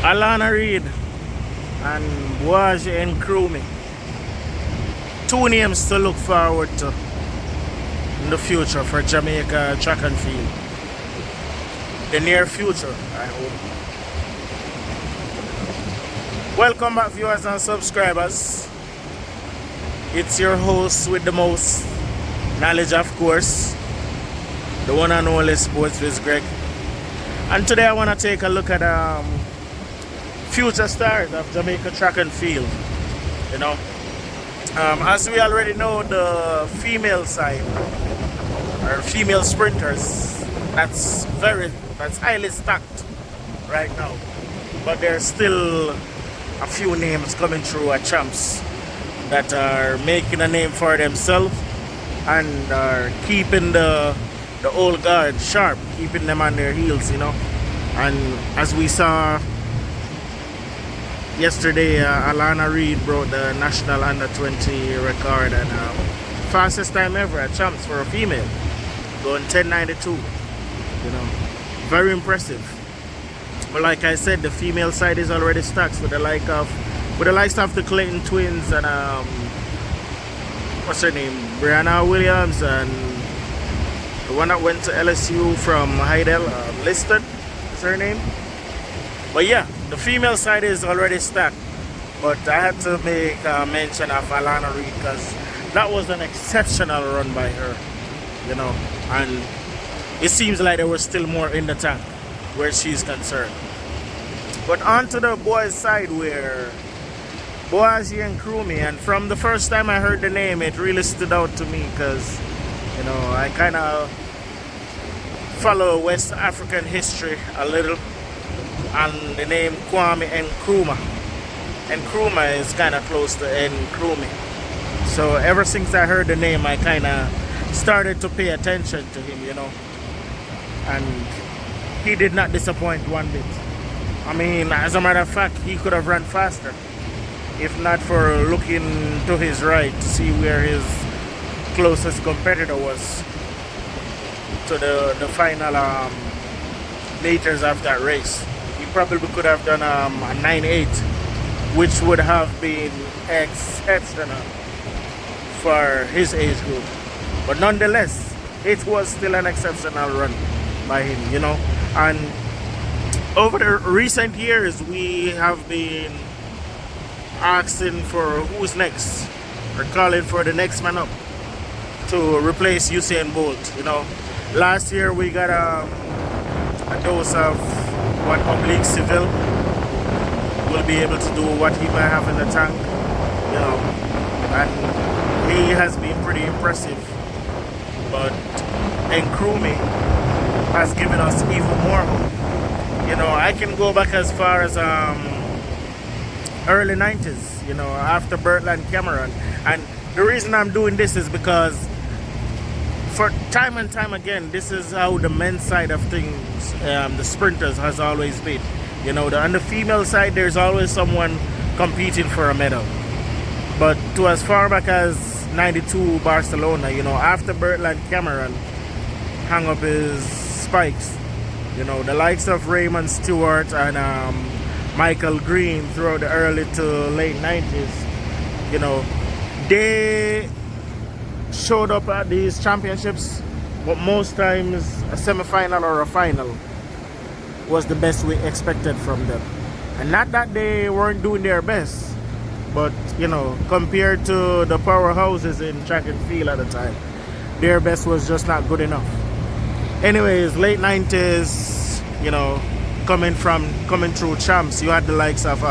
Alana Reid and Boaji and Krumi. Two names to look forward to in the future for Jamaica track and field. The near future, I hope. Welcome back, viewers and subscribers. It's your host with the most knowledge, of course, the one and only Sports with Greg. And today I want to take a look at future stars of Jamaica track and field. You know, as we already know, the female side or female sprinters, that's highly stacked right now. But there's still a few names coming through at champs that are making a name for themselves and are keeping the old guard sharp, keeping them on their heels, you know. And as we saw yesterday, Alana Reid broke the national under 20 record and fastest time ever at champs for a female, going 10:92. You know, very impressive. But like I said, the female side is already stacked with the likes of the Clayton twins and what's her name, Brianna Williams, and the one that went to LSU from Heidel, Liston is her name. But yeah, the female side is already stacked. But I had to make a mention of Alana Reid because that was an exceptional run by her, you know, and it seems like there was still more in the tank where she's concerned. But on to the boys' side where Boaji and Krumi, and from the first time I heard the name, it really stood out to me because, you know, I kind of follow West African history a little, and the name Kwame Nkrumah. Nkrumah is kind of close to Krumi. So ever since I heard the name, I kind of started to pay attention to him, you know. And he did not disappoint one bit. I mean, as a matter of fact, he could have run faster if not for looking to his right to see where his closest competitor was to the final meters of that race. He probably could have done a 9.8, which would have been exceptional for his age group. But nonetheless, it was still an exceptional run by him, you know. And over the recent years, we have been asking for who's next, or calling for the next man up to replace Usain Bolt, you know. Last year we got a dose of what Oblique Civil will be able to do, what he might have in the tank, you know, and he has been pretty impressive. But Nkrumah has given us even more hope. You know, I can go back as far as early 90s, you know, after Bertland Cameron. And the reason I'm doing this is because for time and time again, this is how the men's side of things, the sprinters, has always been. You know, on the female side, there's always someone competing for a medal. But to as far back as 92 Barcelona, you know, after Bertland Cameron hung up his spikes, you know, the likes of Raymond Stewart and Michael Green throughout the early to late 90s, you know, they showed up at these championships, but most times a semi-final or a final was the best we expected from them. And not that they weren't doing their best, but, you know, compared to the powerhouses in track and field at the time, their best was just not good enough. Anyways, late 90s, you know, coming through champs, you had the likes of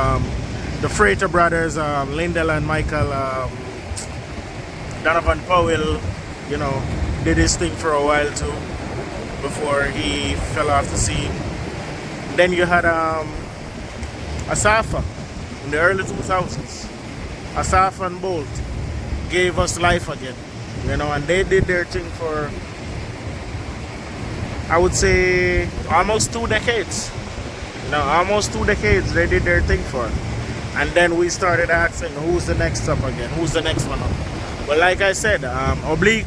the Frater brothers, Lyndall and Michael, Donovan Powell, you know, did his thing for a while too before he fell off the scene. Then you had Asafa in the early 2000s. Asafa and Bolt gave us life again, you know, and they did their thing for, I would say, almost 2 decades. You know, almost 2 decades they did their thing for. And then we started asking, who's the next up again? Who's the next one up? But like I said, Oblique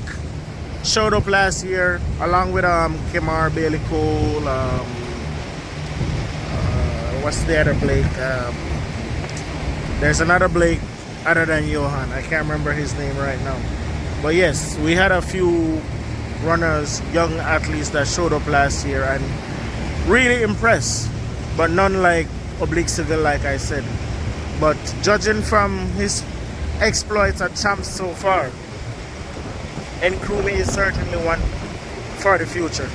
showed up last year along with Kemar, Bailey Cole, what's the other Blake? There's another Blake other than Johan. I can't remember his name right now. But yes, we had a few runners, young athletes that showed up last year and really impressed. But none like Oblique Civil, like I said. But judging from his exploits at champs so far, Nkrumah is certainly one for the future.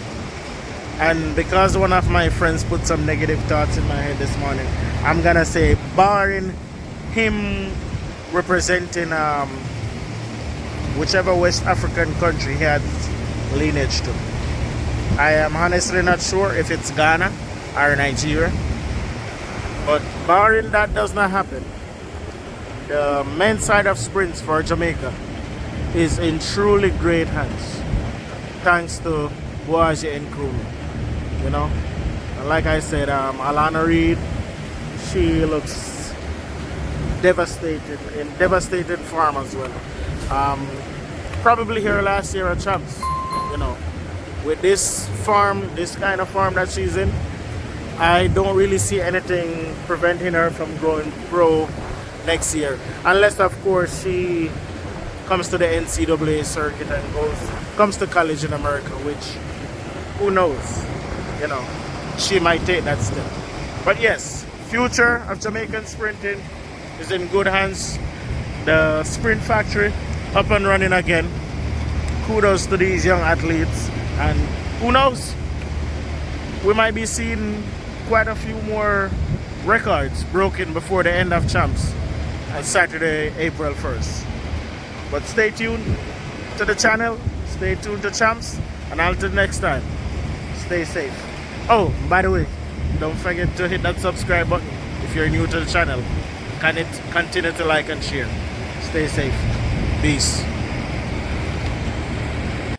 And because one of my friends put some negative thoughts in my head this morning, I'm gonna say, barring him representing whichever West African country he had lineage to, I am honestly not sure if it's Ghana or Nigeria. But barring that does not happen, the men's side of sprints for Jamaica is in truly great hands, thanks to Boaji Nkrumah. You know, and like I said, Alana Reid, she looks devastated, in devastated form as well. Probably her last year at champs. You know, with this form, this kind of form that she's in, I don't really see anything preventing her from going pro next year, unless of course she comes to the NCAA circuit and comes to college in America, which who knows, you know, she might take that step. But yes, future of Jamaican sprinting is in good hands. The sprint factory up and running again. Kudos to these young athletes, and who knows, we might be seeing quite a few more records broken before the end of champs on Saturday, April 1st. But stay tuned to the channel, stay tuned to champs, and until next time, stay safe. Oh, by the way, don't forget to hit that subscribe button if you're new to the channel. Continue to like and share. Stay safe. Peace.